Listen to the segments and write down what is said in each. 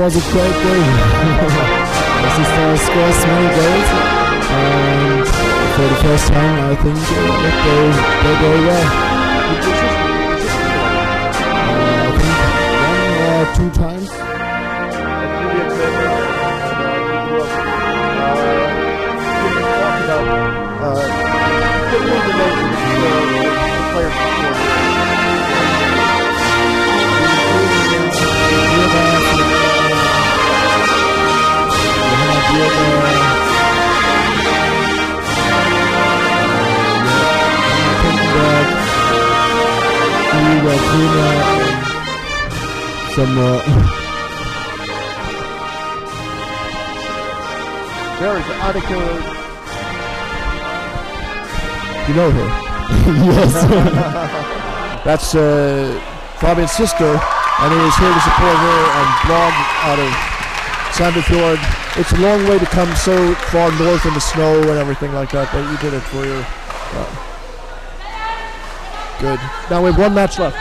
was a great game. My sister scores many goals, and for the first time I think that they go well. I think 1 or 2 times. Some there is Annika. You know her? Yes. That's Fabian's sister, and he is here to support her and blog out of Sandefjord. It's a long way to come so far north in the snow and everything like that, but you did it for your... good. Now we have 1 match left.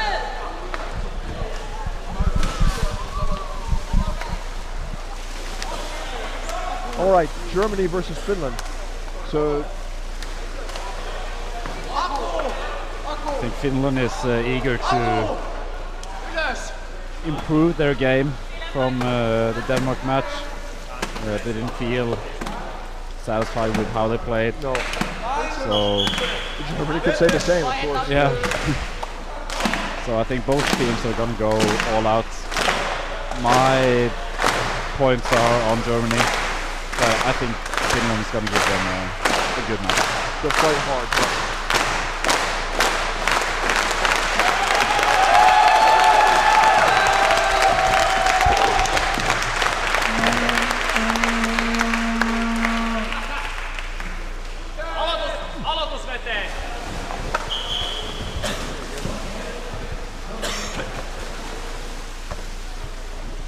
All right, Germany versus Finland. So I think Finland is eager to improve their game from the Denmark match. They didn't feel satisfied with how they played. No. So Germany could say the same, of course. Yeah. So I think both teams are going to go all out. My points are on Germany. But I think Finland is going to give them a good match. They'll fight hard. Aloitus veteen.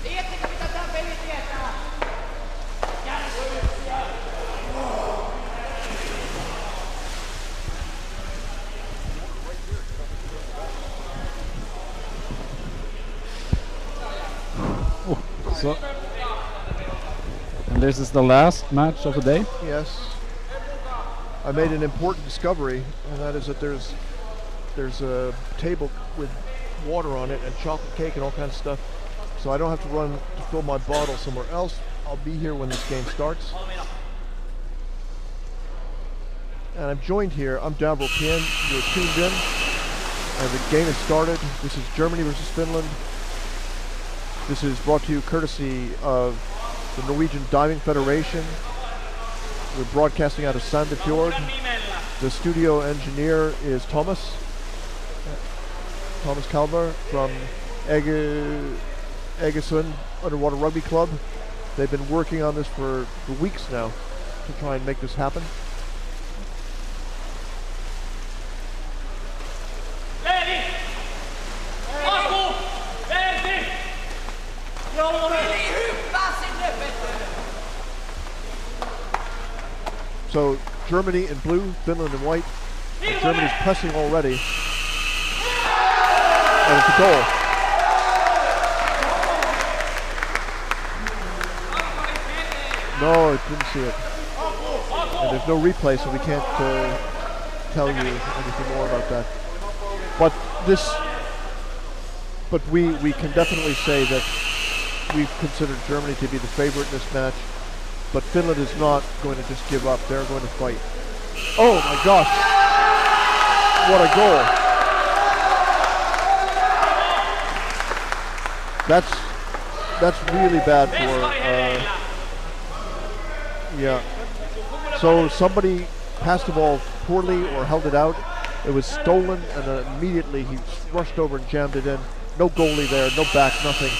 Tiedättekö mitä tää peli tietää? So, and this is the last match of the day? Yes. I made an important discovery, and that is that there's a table with water on it and chocolate cake and all kinds of stuff. So I don't have to run to fill my bottle somewhere else. I'll be here when this game starts. And I'm joined here. I'm Davro Pien. You're tuned in. And the game has started. This is Germany versus Finland. This is brought to you courtesy of the Norwegian Diving Federation. We're broadcasting out of Sandefjord. The studio engineer is Thomas Kalmar from Egersund Underwater Rugby Club. They've been working on this for weeks now to try and make this happen. So Germany in blue, Finland in white. And Germany's pressing already. And it's a goal. No, I didn't see it. And there's no replay, so we can't tell you anything more about that. But we can definitely say that we've considered Germany to be the favorite in this match. But Finland is not going to just give up. They're going to fight. Oh my gosh! What a goal! That's really bad for. Yeah. So somebody passed the ball poorly or held it out. It was stolen, and then immediately he rushed over and jammed it in. No goalie there, no back, nothing.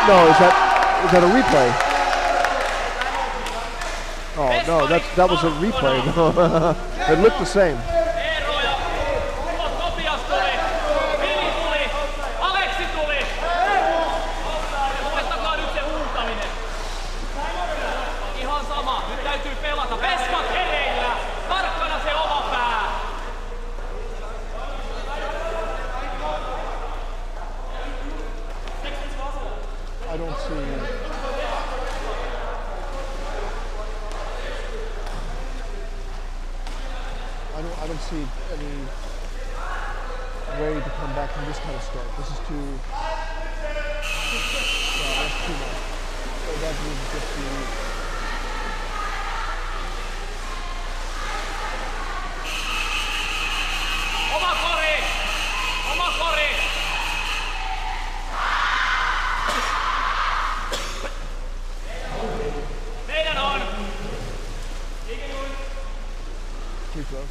No, is that a replay? Oh no, that was a replay. It looked the same. I don't see any way to come back from this kind of start. This is too. Yeah, that's too much. So that would just be. Oma kori! Oma kori! Meidän on! Free throw.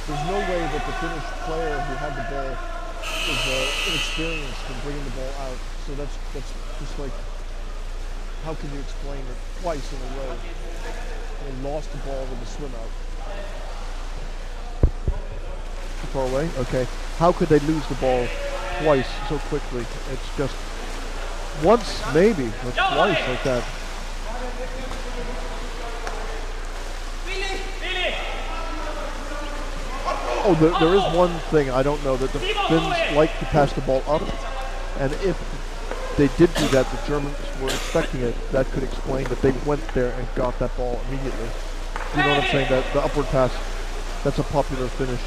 There's no way that the Finnish player who had the ball is inexperienced in bringing the ball out. So that's just like, how can you explain it twice in a row? They lost the ball with the swim out. Too far away? Okay. How could they lose the ball twice so quickly? It's just once, maybe, but twice like that. Oh, there is one thing I don't know, that the Finns like to pass the ball up, and if they did do that, the Germans were expecting it. That could explain that they went there and got that ball immediately. You know what I'm saying? That the upward pass, that's a popular Finnish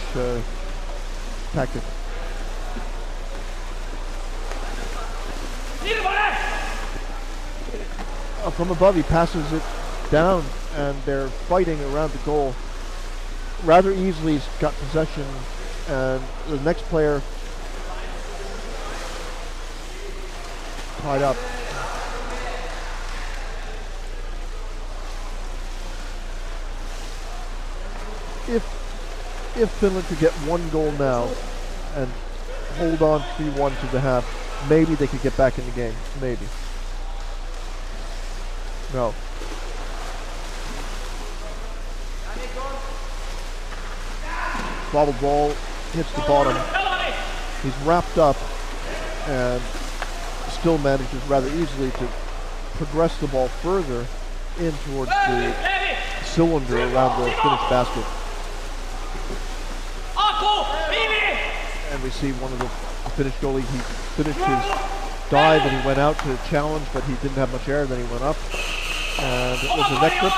tactic. From above, he passes it down, and they're fighting around the goal. Rather easily, he's got possession, and the next player tied up. If Finland could get one goal now and hold on 3-1 to the half, maybe they could get back in the game. Maybe. No. Bobbled ball hits the bottom. He's wrapped up and still manages rather easily to progress the ball further in towards the cylinder around the Finnish basket. And we see one of the Finnish goalie, he finished his dive and he went out to challenge, but he didn't have much air, then he went up. And it was a neck grip.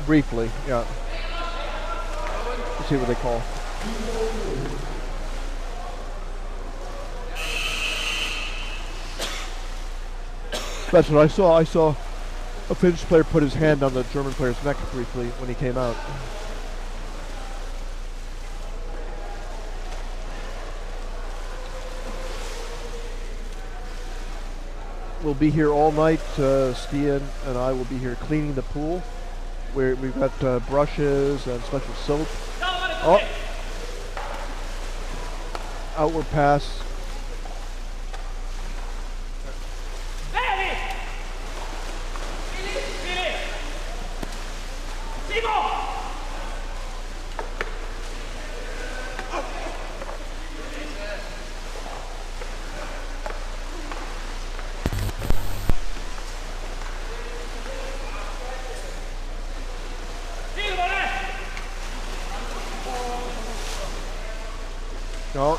Briefly, yeah. Let's see what they call. That's what I saw. I saw a Finnish player put his hand on the German player's neck briefly when he came out. We'll be here all night. Stian and I will be here cleaning the pool. We've got brushes and special soap. Oh! Outward pass. No,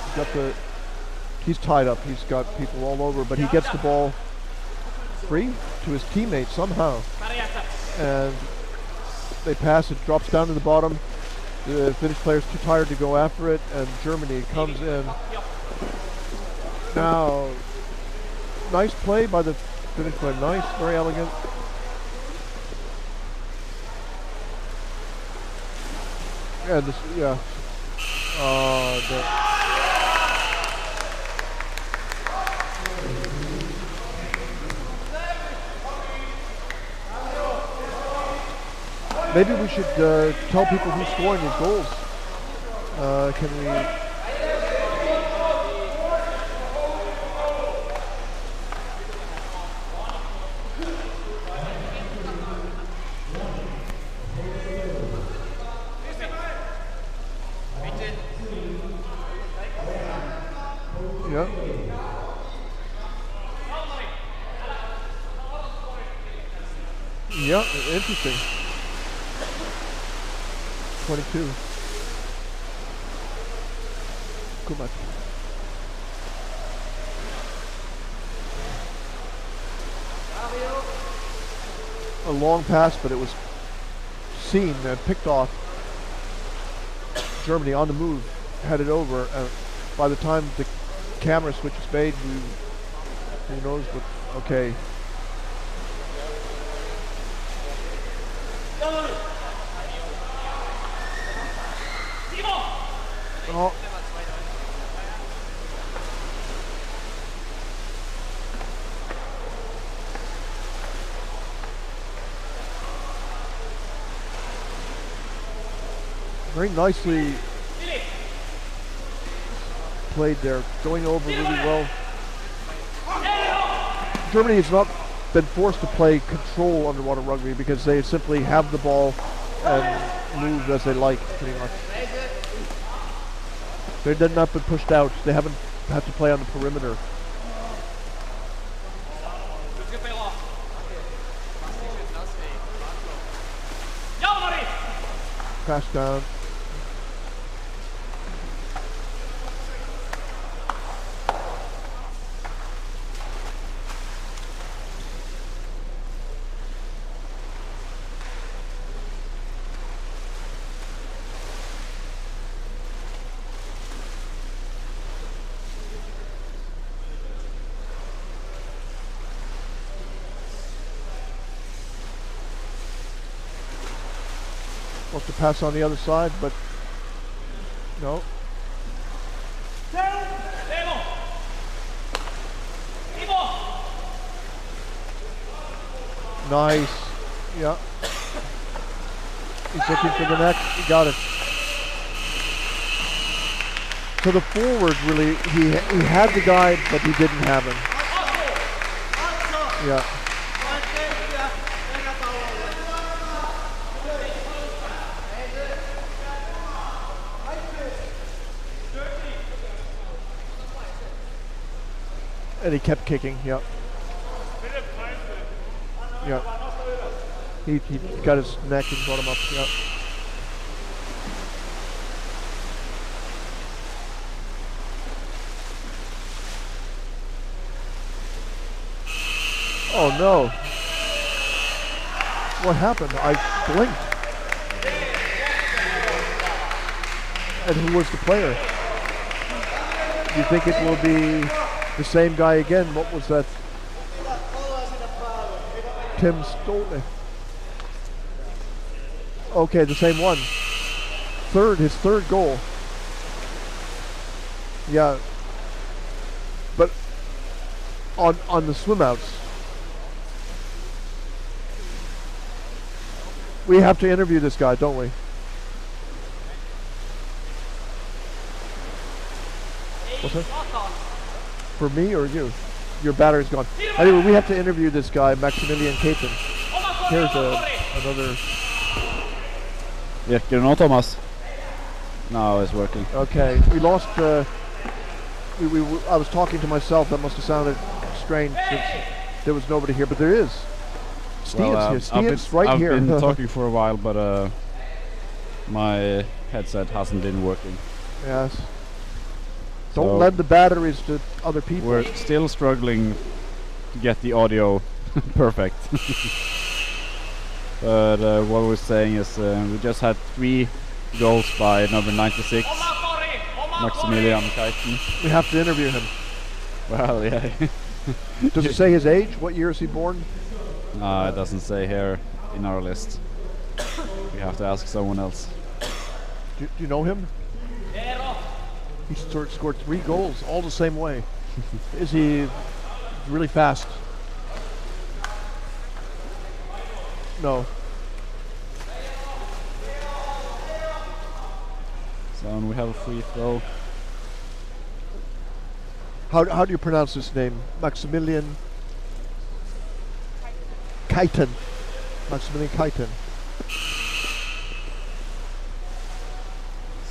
he's tied up. He's got people all over, but he gets the ball free to his teammate somehow. And they pass, it drops down to the bottom. The Finnish player's too tired to go after it, and Germany comes in. Now, nice play by the Finnish player. Nice, very elegant. And this, yeah. Maybe we should tell people who's scoring these goals. Can we? Yeah. Yeah, interesting. 22. Good much. a long pass, but it was seen and picked off. Germany on the move, headed over. By the time the camera switch is made, who knows what? Okay. Oh. Very nicely played there, going over really well. Germany has not been forced to play control underwater rugby because they simply have the ball and move as they like, pretty much. They did not been pushed out. They haven't had to play on the perimeter. Pass down. Wants to pass on the other side, but no. Nice. Yeah. He's looking for the neck. He got it. So the forward really, he had the guy, but he didn't have him. Yeah. And he kept kicking, yeah. Yeah. He got his neck and brought him up, yeah. Oh no. What happened? I blinked. And who was the player? Do you think it will be the same guy again? What was that? Tim Stolny. Okay, the same one. His third goal. Yeah. But on the swim outs. We have to interview this guy, don't we? What's that? For me or you? Your battery's gone. Anyway, we have to interview this guy, Maximilian Caton. Here's another. Virker nå, Thomas? No, it's working. Okay, we lost. I was talking to myself. That must have sounded strange since there was nobody here, but there is. Stian's here. Stian's right here. I've been talking for a while, but my headset hasn't been working. Yes. Don't lend the batteries to other people. We're still struggling to get the audio perfect. But what we're saying is we just had 3 goals by number 96, Maximilian Keiten. We have to interview him. Well, yeah. Does it say his age? What year is he born? No, it doesn't say here in our list. We have to ask someone else. Do you know him? He scored 3 goals, all the same way. Is he really fast? No. So we have a free throw. How do you pronounce this name? Maximilian Keiten. Maximilian Keiten.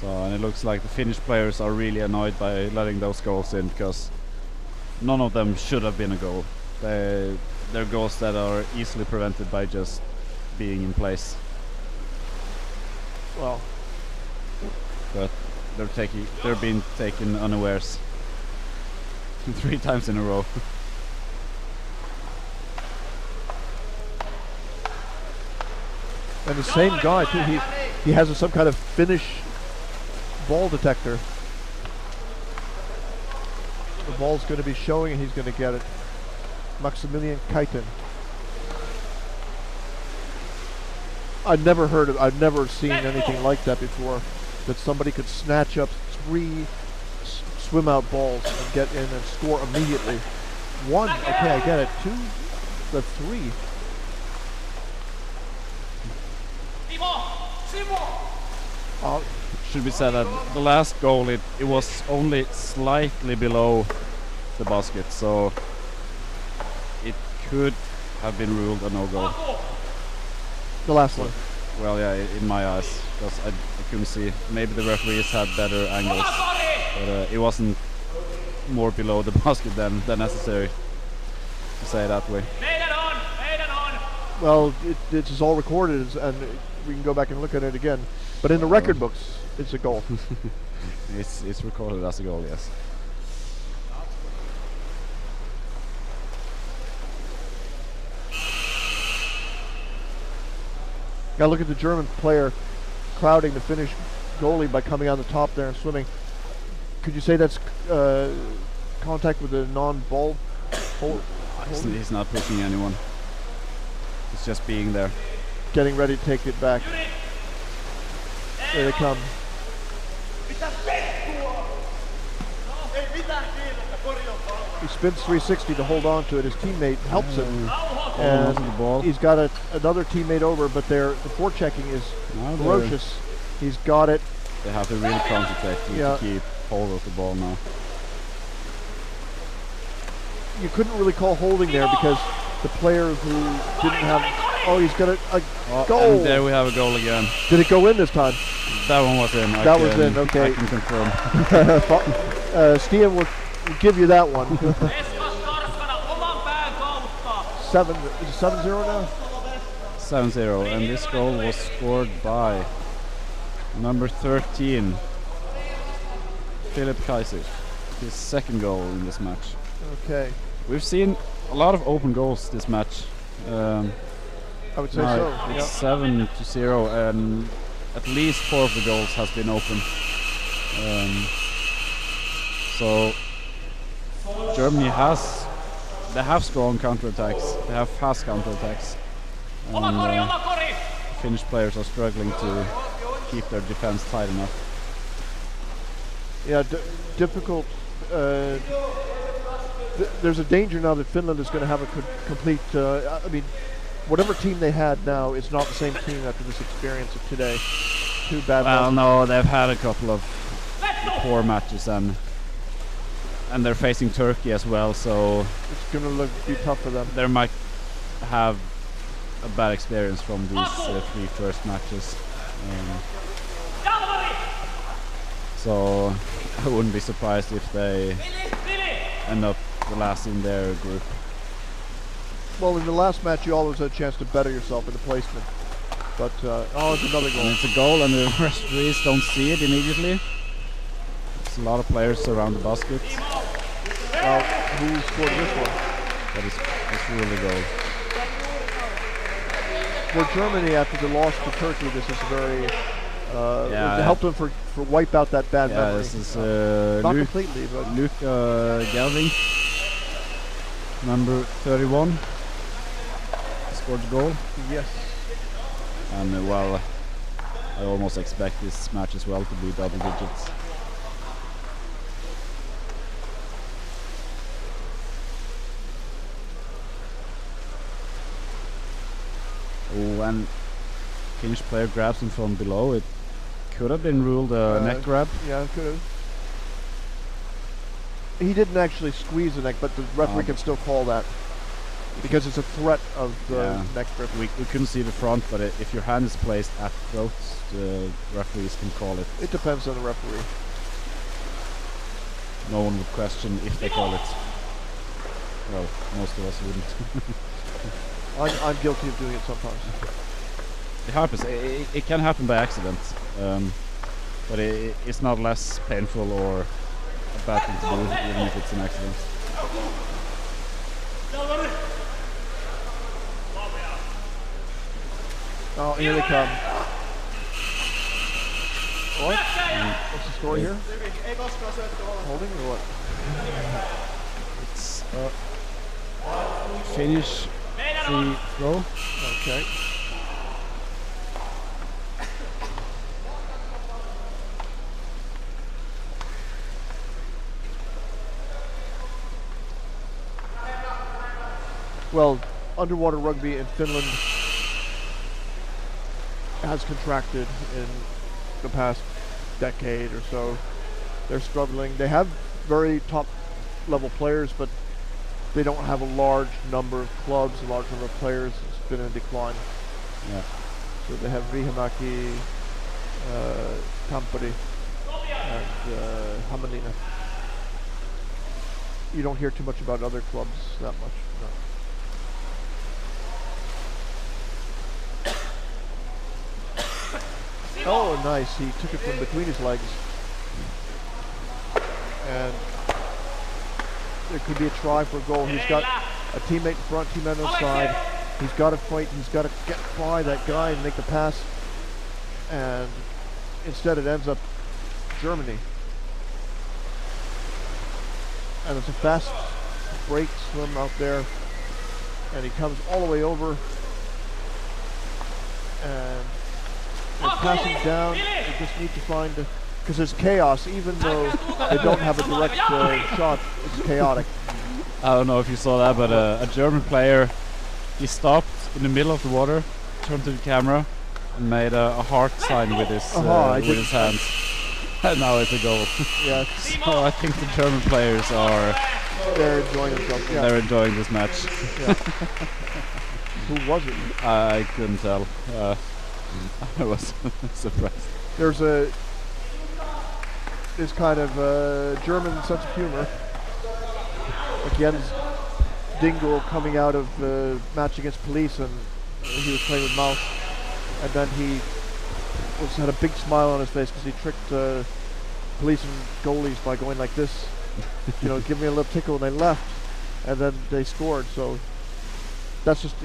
So, and it looks like the Finnish players are really annoyed by letting those goals in, because none of them should have been a goal. They're goals that are easily prevented by just being in place. Well, but they're being taken unawares 3 times in a row. And the same guy too. He has some kind of Finnish ball detector. The ball's going to be showing, and he's going to get it. Maximilian Kaiten. I've never seen anything like that before. That somebody could snatch up 3 swim out balls and get in and score immediately. 1, okay, I get it. 2, the 3. Should be said that the last goal it was only slightly below the basket, so it could have been ruled a no-goal. The last one. Well, yeah, in my eyes, because I couldn't see. Maybe the referees had better angles, but it wasn't more below the basket than necessary, to say it that way. Well, it is all recorded, and we can go back and look at it again. But in the record books, it's a goal. It's recorded as a goal, yes. Got to look at the German player crowding the Finnish goalie by coming on the top there and swimming. Could you say that's contact with a non-ball holder? He's not pushing anyone. He's just being there. Getting ready to take it back. There they come. He spins 360 to hold on to it. His teammate helps him. And he's got another teammate over, but the forechecking is ferocious. He's got it. They have to really concentrate to keep hold of the ball now. You couldn't really call holding there because the player who didn't have... Oh, he's got a goal. And there we have a goal again. Did it go in this time? That one was in. That was in, okay. I can confirm. Stian will give you that one. 7, is it 7-0 now? 7-0, and this goal was scored by number 13, Philip Kaiser. His second goal in this match. Okay. We've seen a lot of open goals this match. I would say so. It's 7-0, and at least 4 of the goals has been open. So Germany they have strong counterattacks. They have fast counterattacks. And Finnish players are struggling to keep their defense tight enough. Yeah, difficult. There's a danger now that Finland is going to have a complete. I mean, whatever team they had now is not the same team after this experience of today. 2 bad. Well, no, they've had a couple of poor matches, and they're facing Turkey as well, so it's going to be tough for them. They might have a bad experience from these 3 first matches. So I wouldn't be surprised if they end up the last in their group. Well, in the last match, you always had a chance to better yourself in the placement. But it's another goal. And it's a goal, and the referees don't see it immediately. There's a lot of players around the basket. Who scored this one? That's really goal. For Germany, after the loss to Turkey, this is very. To help them for wipe out that bad memory. This is not completely, but Luca Galving, number 31, scored the goal. Yes. And I almost expect this match as well to be double digits. Oh, and Finnish player grabs him from below. It could have been ruled a neck grab. Yeah, it could have. He didn't actually squeeze the neck, but the referee can still call that because it's a threat of the neck grip. We couldn't see the front, but if your hand is placed at the throat, the referees can call it. It depends on the referee. No one would question if they call it. Well, most of us wouldn't. I'm guilty of doing it sometimes. It happens. It can happen by accident, but it's not less painful or a bad thing to do, even if it's an accident. Oh, here they come. What? What's the score here? Holding or what? It's finish free throw. Okay. Well, underwater rugby in Finland has contracted in the past decade or so. They're struggling. They have very top level players, but they don't have a large number of clubs, a large number of players. It's been in decline. Yeah. So they have Riihimäki, Tampere, and Hämeenlinna. You don't hear too much about other clubs that much. No. Oh, nice. He took it from between his legs. And there could be a try for a goal. He's got a teammate in front, teammate on the side. He's got to fight. He's got to get by that guy and make the pass. And instead it ends up Germany. And it's a fast break swim out there. And he comes all the way over. And they're passing down. They just need to find, because there's chaos, even though they don't have a direct shot, it's chaotic. I don't know if you saw that, but a German player, he stopped in the middle of the water, turned to the camera, and made a heart sign with his hands. And now it's a goal. Yeah. So I think the German players are... They're enjoying themselves. Yeah. They're enjoying this match. Yeah. Who was it? I couldn't tell. I was surprised. There's this kind of German sense of humor. Like Jens Dingle coming out of the match against Police, and he was playing with Mouse, and then he had a big smile on his face because he tricked Police and goalies by going like this, you know, give me a little tickle, and they left, and then they scored. So that's just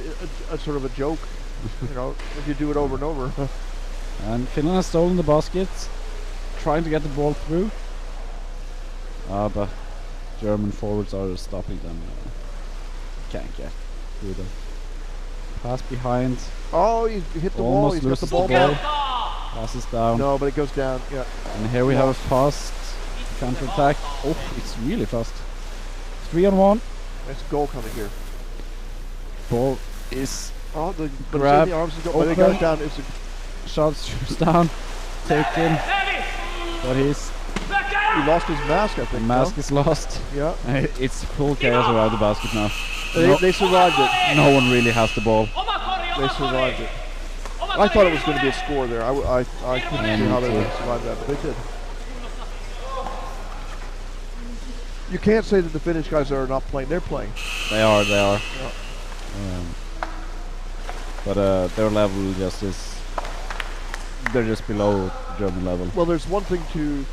a sort of a joke. You know, if you do it over and over. And Finland has stolen the basket, trying to get the ball through. But German forwards are stopping them. Can't get through them. Pass behind. Oh, he hit the wall. He's got the ball. Passes down. No, but it goes down. Yeah. And here we have a fast counter-attack. Oh, it's really fast. 3-on-1. There's a goal coming here. Ball is... Oh, grab, but the arms go, but it goes down. It's a shots down, taken, but he lost his mask, I think. The mask is lost. Yeah. It's full chaos around the basket now. They survived it. No one really has the ball. They survived it. I thought it was going to be a score there. I couldn't see how they would survive that, but they did. You can't say that the Finnish guys are not playing. They're playing. They are. Yeah. But their level just is... They're just below German level. Well, there's one thing to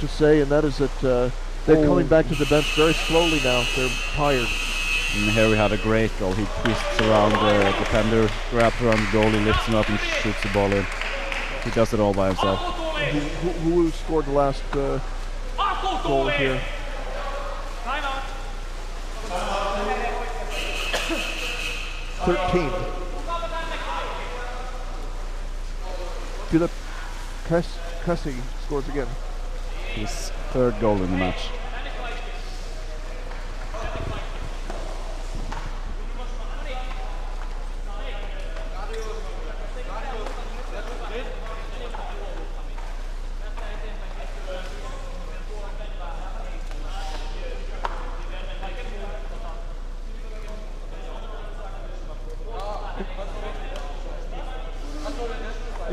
say, and that is that they're coming back to the bench very slowly now. They're tired. And here we had a great goal. He twists around the defender, grabs around the goal, he lifts him up and shoots the ball in. He does it all by himself. Who scored the last goal here? 13. Philip Cressy scores again. His third goal in the match.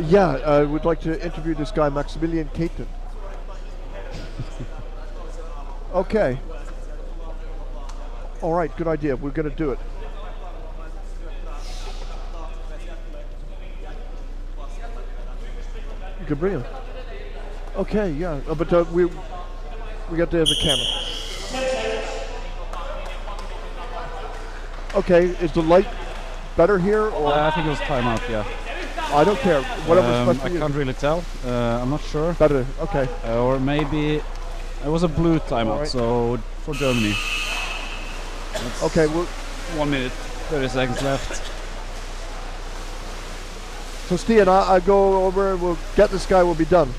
Yeah, I would like to interview this guy, Maximilian Caton. Okay. All right, good idea. We're going to do it. You can bring him. Okay, yeah, but we got to have a camera. Okay, is the light better here, or I think it was timeout. Yeah. I don't care. Whatever's best for I you. can't really tell. I'm not sure. Better. Okay. Or maybe it was a blue timeout, Alright. so for Germany. Okay. Well, 1 minute, 30 seconds left. so Stian, I go over. We'll get this guy. We'll be done.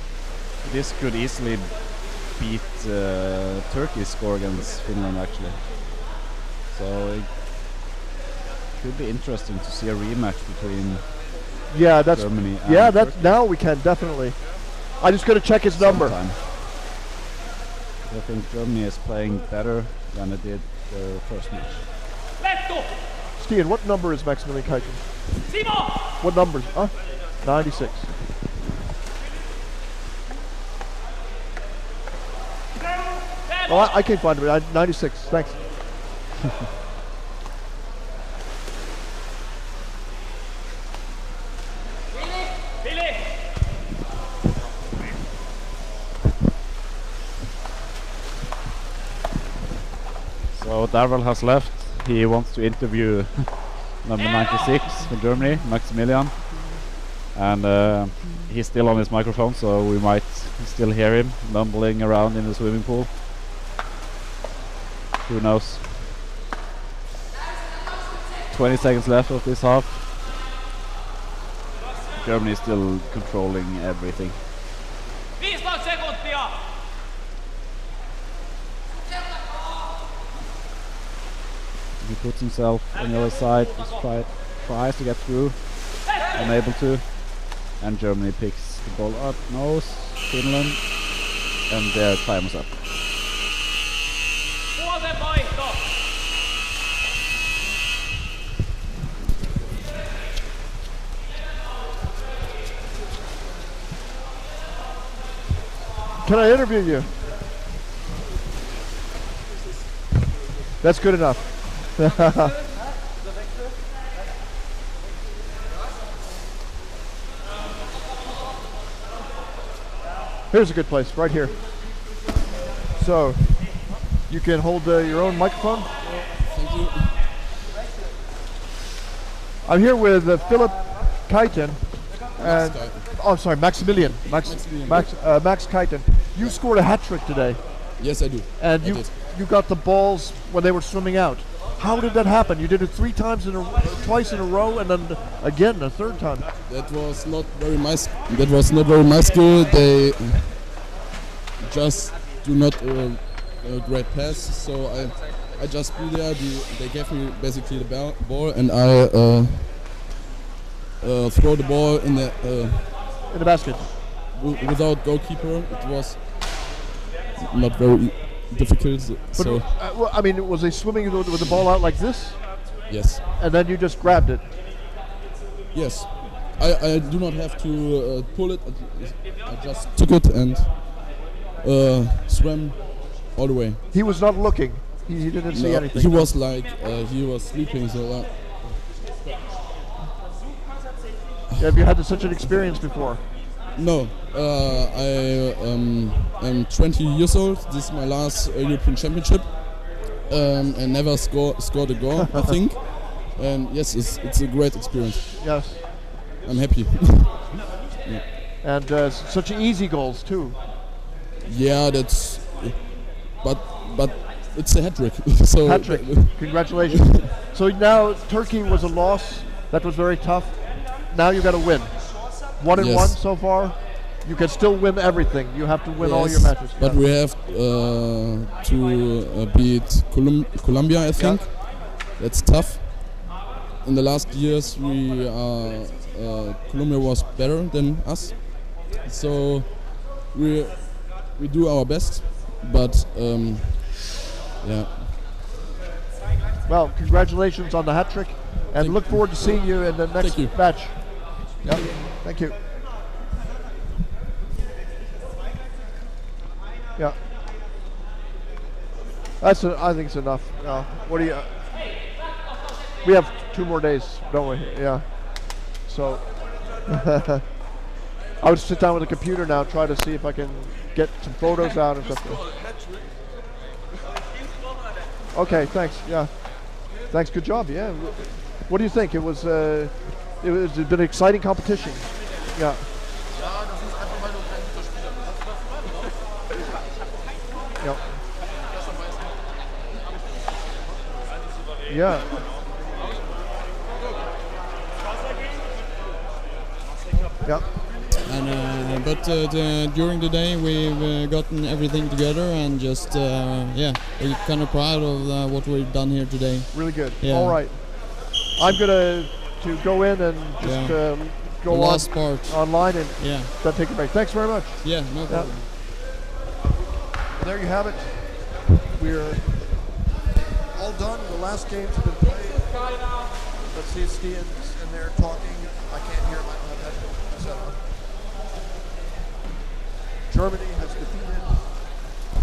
This could easily beat Turkey's score against Finland, actually. So it could be interesting to see a rematch between Yeah, that's. Germany and Yeah, that's Turkey now we can definitely. I just got to check his number. sometime. I think Germany is playing better than it did the first match. Letto! Stian, what number is Maximilian Keitjen? Simo! What numbers? 96. Oh, I can't find it. 96. Thanks. Billy! So Darrell has left. He wants to interview number 96 for Germany, Maximilian. And he's still on his microphone, so we might still hear him mumbling around in the swimming pool. Who knows? 20 seconds left of this half. Germany is still controlling everything. 15 sekuntia! He puts himself on the other side, tries to get through, unable to, and Germany picks the ball up, knows Finland, and their time is up. Puolten vaihto! Can I interview you? That's good enough. Here's a good place, right here. So, you can hold your own microphone. Thank you. I'm here with Philip Keitjen. And Keitjen. oh, sorry, Maximilian. Maximilian. Max Keitjen. You scored a hat trick today, Yes, I do. and I did. you got the balls when they were swimming out. How did that happen? You did it twice in a row, and then again a third time. That was not very nice. That was not very my skill. They just do not a great pass. So I just be there. They gave me basically the ball, and I throw the ball in In the basket. Without goalkeeper. It was not very difficult. But So well, I mean, was he swimming with the ball out like this, yes, and then you just grabbed it? yes. I do not have to pull it. I just took it and swam all the way. He was not looking. He didn't see No, anything. he was like he was sleeping. So Have you had such an experience before? no, I am 20 years old. This is my last European Championship. And never scored a goal, I think. And yes, it's a great experience. Yes. I'm happy. And such easy goals too. Yeah, that's. But it's a hat trick. So Hat trick. Congratulations. So now Turkey was a loss. That was very tough. Now you got to win. 1-1 Yes. so far. You can still win everything. You have to win all your Yes, matches. But Yeah. we have to beat Colombia, I think. That's tough. In the last years, Colombia was better than us. So we do our best. But yeah. Well, congratulations on the hat trick, and look forward to seeing you in the next Thank you. match. Yep. Thank you. Yeah. I think it's enough. What do you? We have 2 more days, don't we? Yeah. So I would sit down with the computer now, try to see if I can get some photos out and stuff. Okay, thanks. Yeah. Thanks. Good job. Yeah. What do you think? It was It's been an exciting competition. Yeah. Yep. Yeah. Yep. And but during the day we've gotten everything together and just yeah, we're kind of proud of what we've done here today. Really good. Yeah. All right. I'm gonna to go in and just go the last part online and yeah, then take a break. Thanks very much. yeah, no problem. There you have it. We're all done. The last games have been played. Let's see if Stian's in there talking. I can't hear him. I don't have headphones set on. Germany has defeated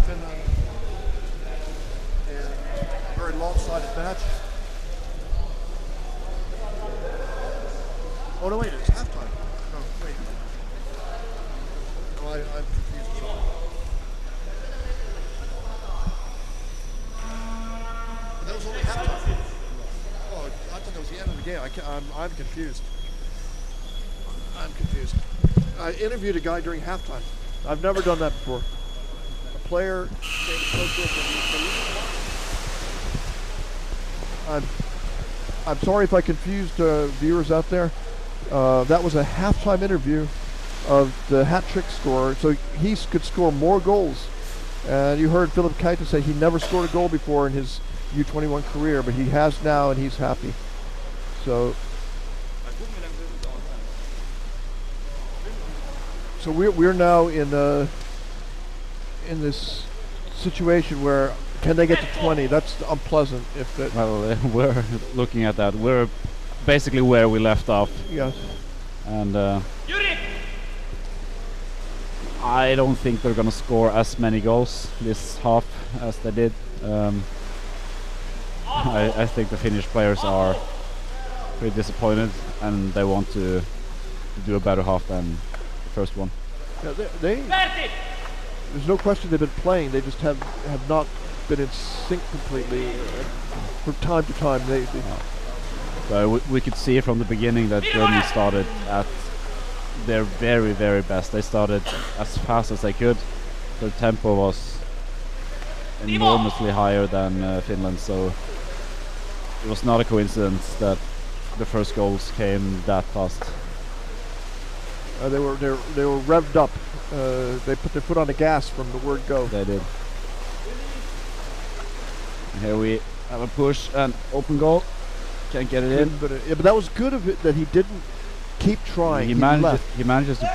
Finland in a very lopsided match. Oh no, wait, it's halftime. No, wait. No, I'm confused. But that was only halftime. Oh, I thought that was the end of the game. I'm confused. I'm confused. I interviewed a guy during halftime. I've never done that before. A player came close to it. I'm sorry if I confused viewers out there. That was a halftime interview of the hat trick scorer, so he could score more goals. And you heard Philip Keita say he never scored a goal before in his U21 career, but he has now, and he's happy. So we're now in this situation where can they get to 20? That's unpleasant. If that. Well, we're looking at that. We're basically where we left off. Yes. And I don't think they're gonna score as many goals this half as they did. I think the Finnish players are pretty disappointed, and they want to do a better half than the first one. Yeah, there's no question they've been playing. They just have not been in sync completely. From time to time, they So we could see from the beginning that Germany started at their very, very best. They started as fast as they could. Their tempo was enormously higher than Finland, so it was not a coincidence that the first goals came that fast. they were revved up. They put their foot on the gas from the word go. They did. Here we have a push and open goal. Can't get it in. But that was good of it that he didn't keep trying. He manages to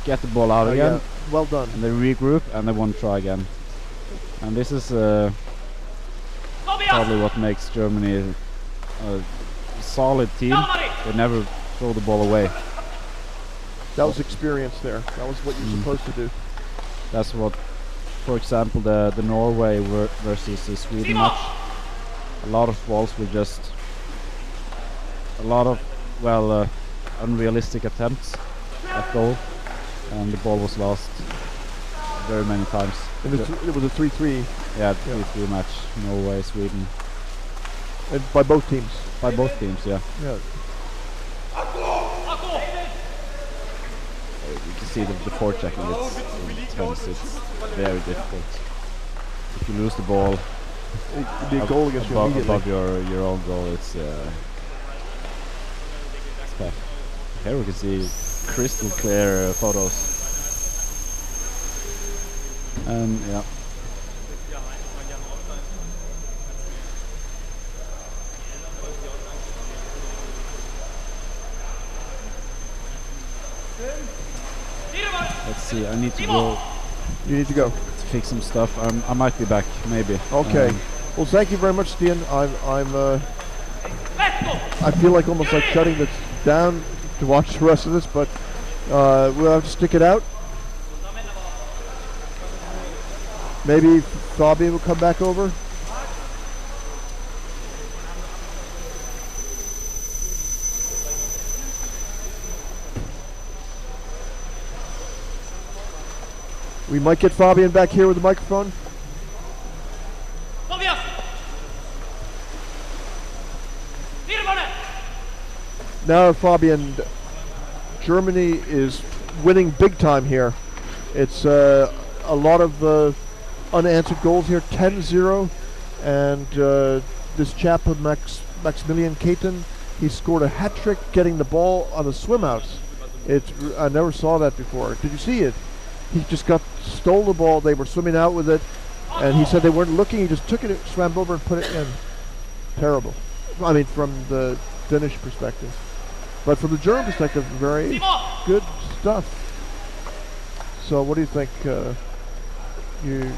get the ball out again. Yeah, well done. And they regroup and they want to try again. And this is probably what makes Germany a solid team. They never throw the ball away. That was experience there. That was what you're supposed to do. That's what, for example, the Norway versus the Sweden match. A lot of balls were just a lot of unrealistic attempts at goal, and the ball was lost very many times. It was a 3-3. Yeah, 3-3 match. Norway, Sweden. And by both teams. By both teams, yeah. Yeah. You can see the forechecking. It's intense. It's very difficult. If you lose the ball, It'd be a goal against you above your own goal, it's tough. Here we can see crystal clear photos. And yeah. Let's see, I need to go. You need to go. To fix some stuff. I might be back, maybe. Okay. Well, thank you very much, Stian. I feel like almost like shutting this down to watch the rest of this, but we'll have to stick it out. Maybe Fabian will come back over. We might get Fabian back here with the microphone. Now, Fabian, Germany is winning big time here. It's a lot of unanswered goals here, 10-0. And this chap, Maximilian Keaton, he scored a hat trick getting the ball on the swim outs. I never saw that before. Did you see it? He just stole the ball. They were swimming out with it, and he said they weren't looking. He just took it, swam over, and put it in. Terrible. I mean, from the Finnish perspective, but from the German perspective, very good stuff. So, what do you think? You.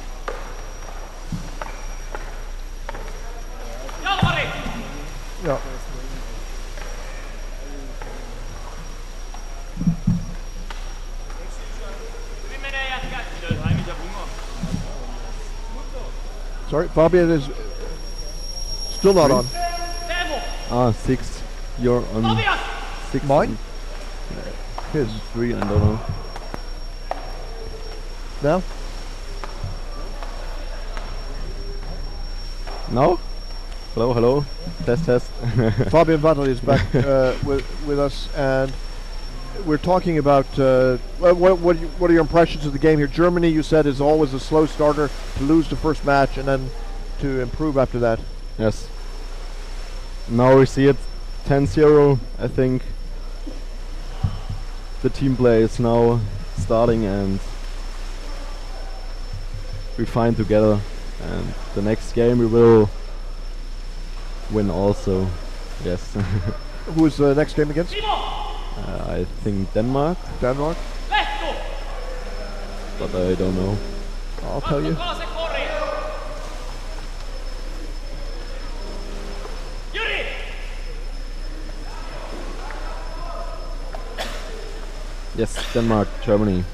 Yeah. Sorry, Fabian is still not on. Six. You're on 6. Mine? His 3, I don't know. Now? No? Hello, hello. Test, test. Fabian Vattel is back with us, and we're talking about what are your impressions of the game here? Germany, you said, is always a slow starter to lose the first match and then to improve after that. Yes. Now we see it 10-0. I think the team play is now starting and we find together. And the next game we will win also. Yes. Who is the next game against? I think Denmark. Denmark? But I don't know. I'll tell you. Yes, Denmark, Germany.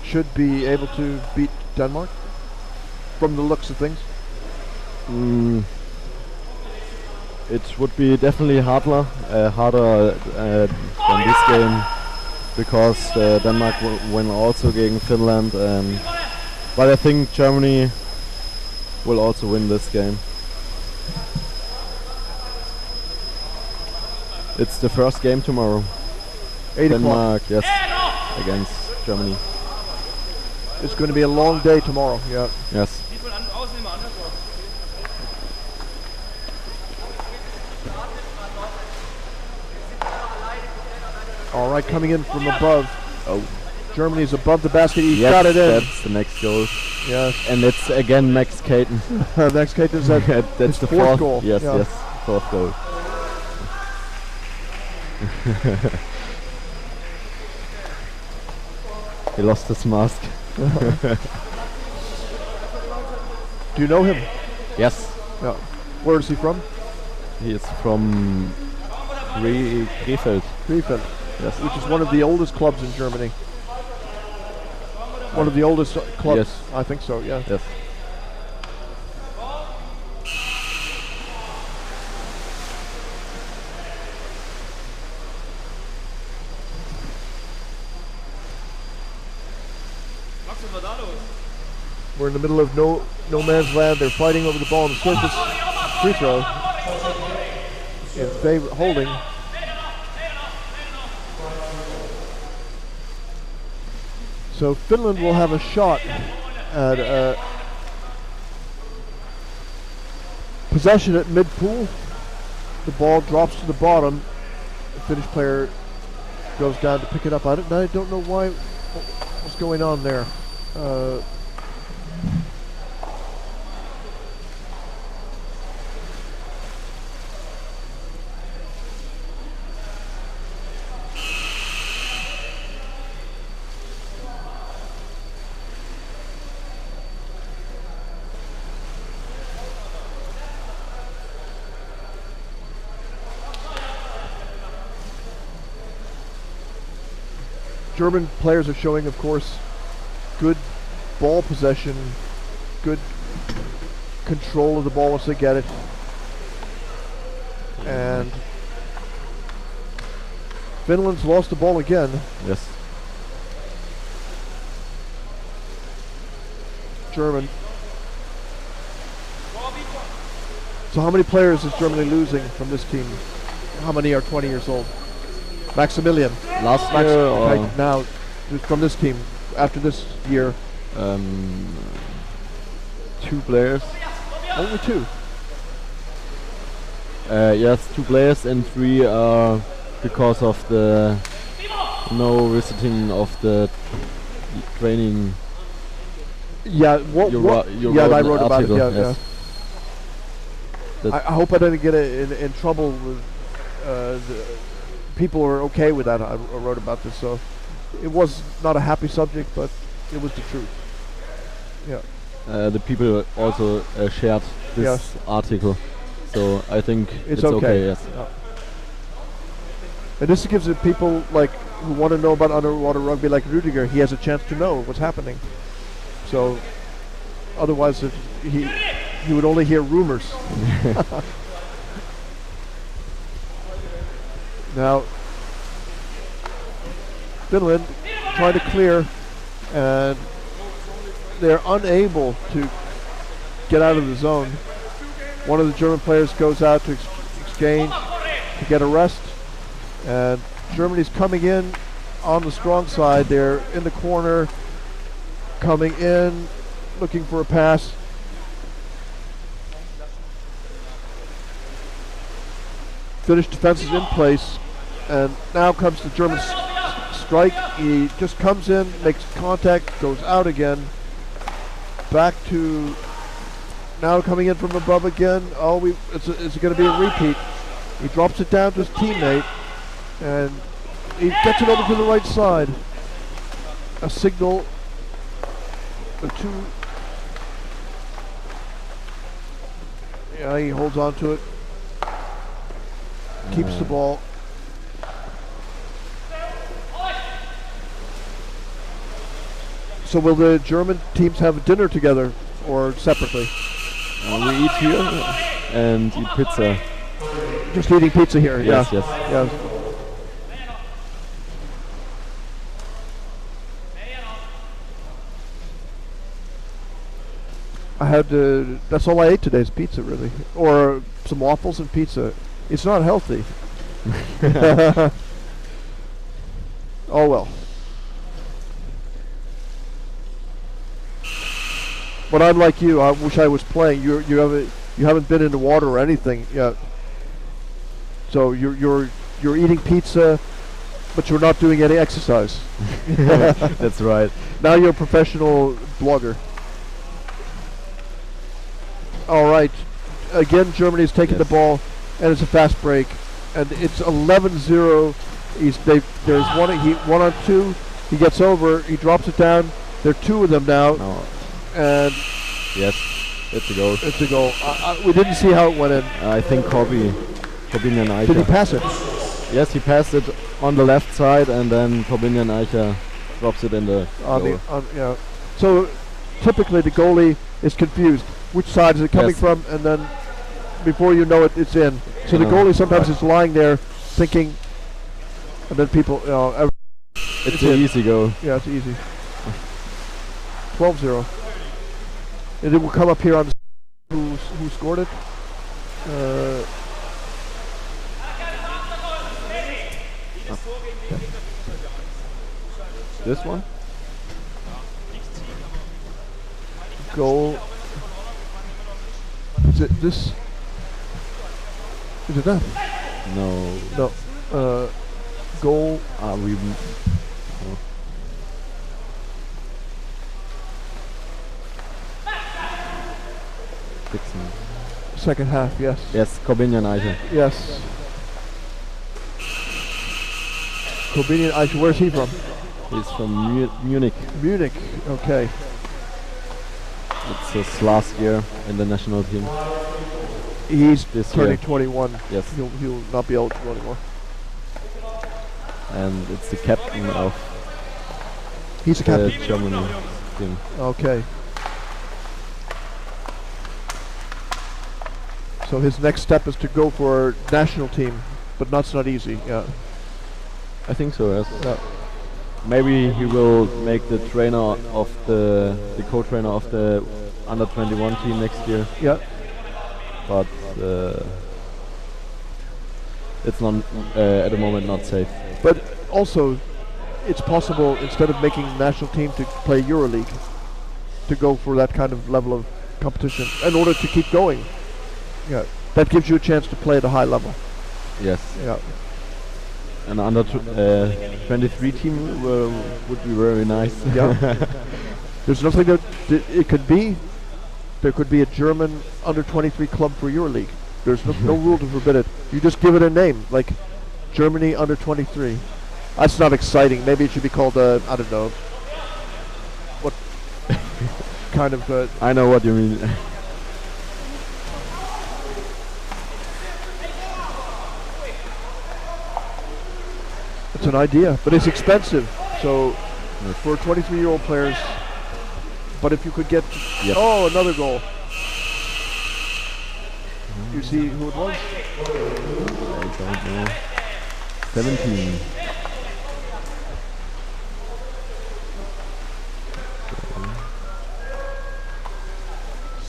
Should be able to beat Denmark from the looks of things. It would be definitely harder than this game, because Denmark will win also against Finland, but I think Germany will also win this game. It's the first game tomorrow. 8 Denmark, o'clock. yes, against Germany. It's going to be a long day tomorrow. Yeah. Yes. All right, coming in from above. Oh. Germany's above the basket. He Yes, got it in. that's the next goal. Yes. And it's again Max Caton. Max Caton's that's That's the fourth goal. Yes, Yeah. yes, fourth goal. He lost his mask. Do you know him? Yes. Yeah. Where is he from? He is from Krefeld. Krefeld. Yes. Which is one of the oldest clubs in Germany. One of the oldest clubs. Yes. I think so, yeah. Yes. We're in the middle of no man's land. They're fighting over the ball on the surface. Free throw. In favor, holding. So Finland will have a shot at possession at mid-pool. The ball drops to the bottom. The Finnish player goes down to pick it up. I don't know what's going on there. German players are showing, of course, good ball possession, good control of the ball once they get it. And Finland's lost the ball again. Yes. German. So how many players is Germany losing from this team? how many are 20 years old? Maximilian. Last Max, year or okay, now, just from this team, after this year, 2 players. only 2. Yes, 2 players and 3 are because of the no visiting of the training. Yeah, I wrote about it. article, Yeah, yes. yeah. I hope I didn't get in trouble with the people were okay with that. I wrote about this, so it was not a happy subject, but it was the truth. Yeah. The people also shared this Yes. article, so I think It's okay. okay. Yes. Yeah. And this gives the people like who want to know about underwater rugby, like Rudiger, he has a chance to know what's happening. So otherwise, he would only hear rumors. Now, Finland trying to clear, and they're unable to get out of the zone. One of the German players goes out to exchange to get a rest, and Germany's coming in on the strong side. They're in the corner, coming in, looking for a pass. Finnish defense is in place, and now comes the German strike. He just comes in, makes contact, goes out again. Back to now coming in from above again. Oh, it's going to be a repeat. He drops it down to his teammate, and he gets it over to the right side. A signal. A 2. Yeah, he holds on to it. Keeps the ball. So will the German teams have dinner together or separately? We eat here and eat pizza. Just eating pizza here. Yes, yeah. yes. Yeah. I had that's all I ate today is pizza, really, or some waffles and pizza. It's not healthy. Oh well. But I'm like you. I wish I was playing. You haven't been in the water or anything yet. So you're eating pizza, but you're not doing any exercise. That's right. Now you're a professional blogger. All right. Again, Germany's taking the ball, and it's a fast break, and it's 11-0. There's one on 2. He gets over. He drops it down. There are 2 of them now, and yes, it's a goal. It's a goal. We didn't see how it went in. I think Corbinian Eicher. Did he pass it? Yes, he passed it on the left side, and then Corbinian Eicher drops it in the goal. Yeah. So typically the goalie is confused. Which side is it coming from? And then before you know it, it's in. So the goalie sometimes is lying there thinking, and then people, it's an easy goal. Yeah, it's easy. 12-0. And it will come up here on who scored it. This one? Goal. Is it this? Is it that? No. No. Goal. We. Second half, yes. Yes, Corbinian Eicher. Yes. Corbinian Eicher, where's he from? He's from Munich. Munich, okay. It's his last year in the national team. He's this turning year. 21. Yes. He'll not be eligible anymore. And it's the captain of He's a the captain. Germany team. Okay. So his next step is to go for national team, but that's not easy. Yeah. I think so, yes. Yeah. Maybe he will make the trainer of the co-trainer of the under 21 team next year. Yeah. But it's not at the moment not safe. But also, it's possible instead of making the national team to play EuroLeague, to go for that kind of level of competition in order to keep going. Yeah, that gives you a chance to play at a high level. Yes. Yeah. An under 23 team would be very nice. Yeah. There's nothing that it could be. There could be a German under 23 club for EuroLeague. There's no rule to forbid it. You just give it a name, like Germany under 23. That's not exciting. Maybe it should be called I don't know. What kind of? I know what you mean. It's an idea, but it's expensive. So for 23-year-old players, but if you could get, oh, another goal. You see who it was? I don't know. 17.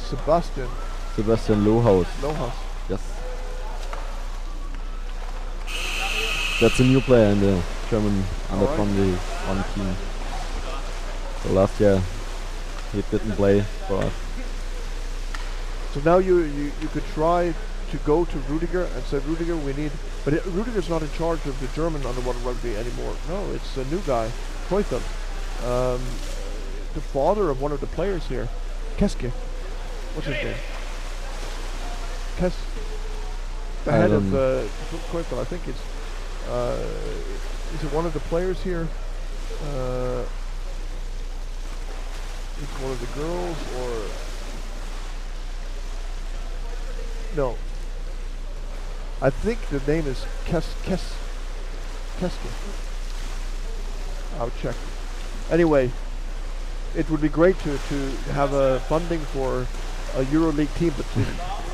Sebastian Lohaus. Yes. That's a new player in the German under 21 team. So last year he didn't play for us. So now you could try to go to Rudiger and say, Rudiger, we need... But Rudiger's not in charge of the German under 1 rugby anymore. No, it's a new guy, Kreuther. The father of one of the players here, Keske. What's his name? The head of Kreuther, I think it's... is it one of the players here? It's one of the girls, or... No. I think the name is Keske. I'll check. Anyway, it would be great to have a funding for a EuroLeague team, but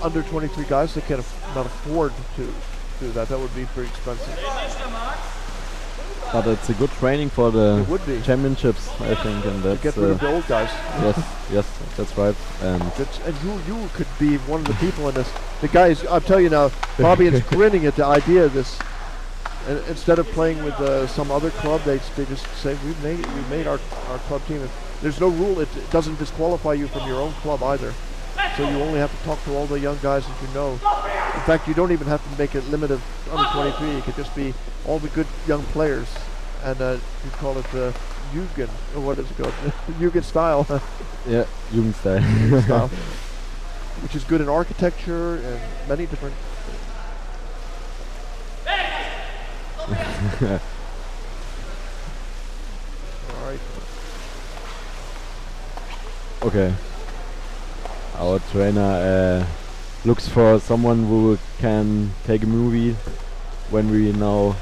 under 23 guys, they cannot afford to do that. That would be pretty expensive. But it's a good training for the It would be. championships, I think, and that's To get rid of the old guys. yes, that's right. And You could be one of the people in this. The guys, I'll tell you now, Fabian's grinning at the idea of this. And instead of playing with some other club, they just say, we made our club team. And there's no rule. It doesn't disqualify you from your own club either. So you only have to talk to all the young guys that you know. In fact, you don't even have to make a limit of under 23. It could just be all the good young players, and you call it Jugend, or what is it called? Jugend style. yeah, Jugendstyle. style, which is good in architecture and many different. All right. Okay. Our trainer looks for someone who can take a movie when we now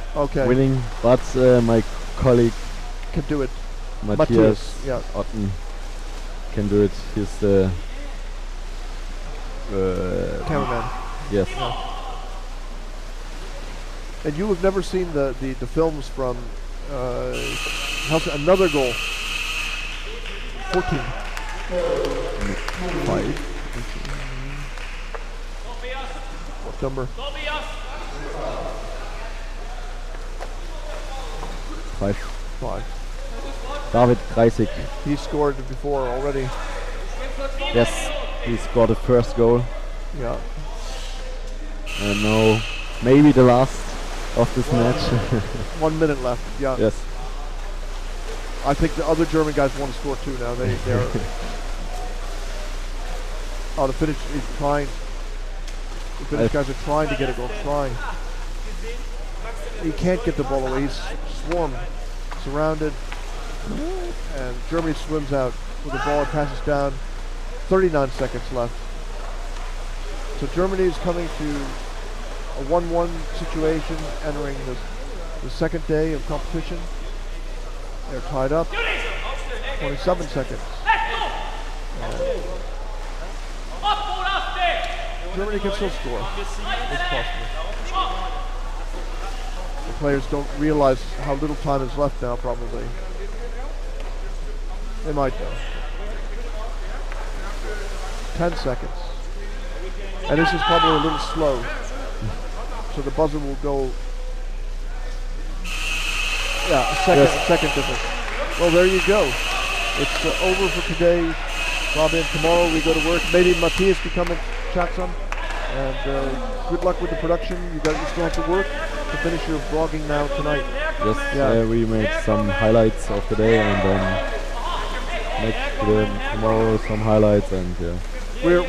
winning, but my colleague can do it. Matthias yeah. Otten can do it. He's the cameraman. Yes. Yeah. And you have never seen the films from another goal. 14. 5. What number? 5. David Kreisig. He scored before already. Yes, he scored the first goal. Yeah. And now maybe the last of this match. 1 minute left. Yeah. Yes. I think the other German guys want to score too now. They're the Finnish is trying. The Finnish guys are trying to get a goal. Trying. He can't get the ball away. He's swarmed, surrounded, and Germany swims out with the ball and passes down. 39 seconds left. So Germany is coming to a 1-1 situation, entering the second day of competition. They're tied up. 27 seconds. Germany can still score. It's possible. The players don't realize how little time is left now, probably. They might though. 10 seconds. And this is probably a little slow. so the buzzer will go. Yeah, a second difference. Well, there you go. It's over for today. Robin, tomorrow we go to work. Maybe Matthias can come and chat some. And good luck with the production. You still have to work to finish your vlogging now tonight. Yes, we made some highlights of the day, and then tomorrow some highlights, and yeah. We're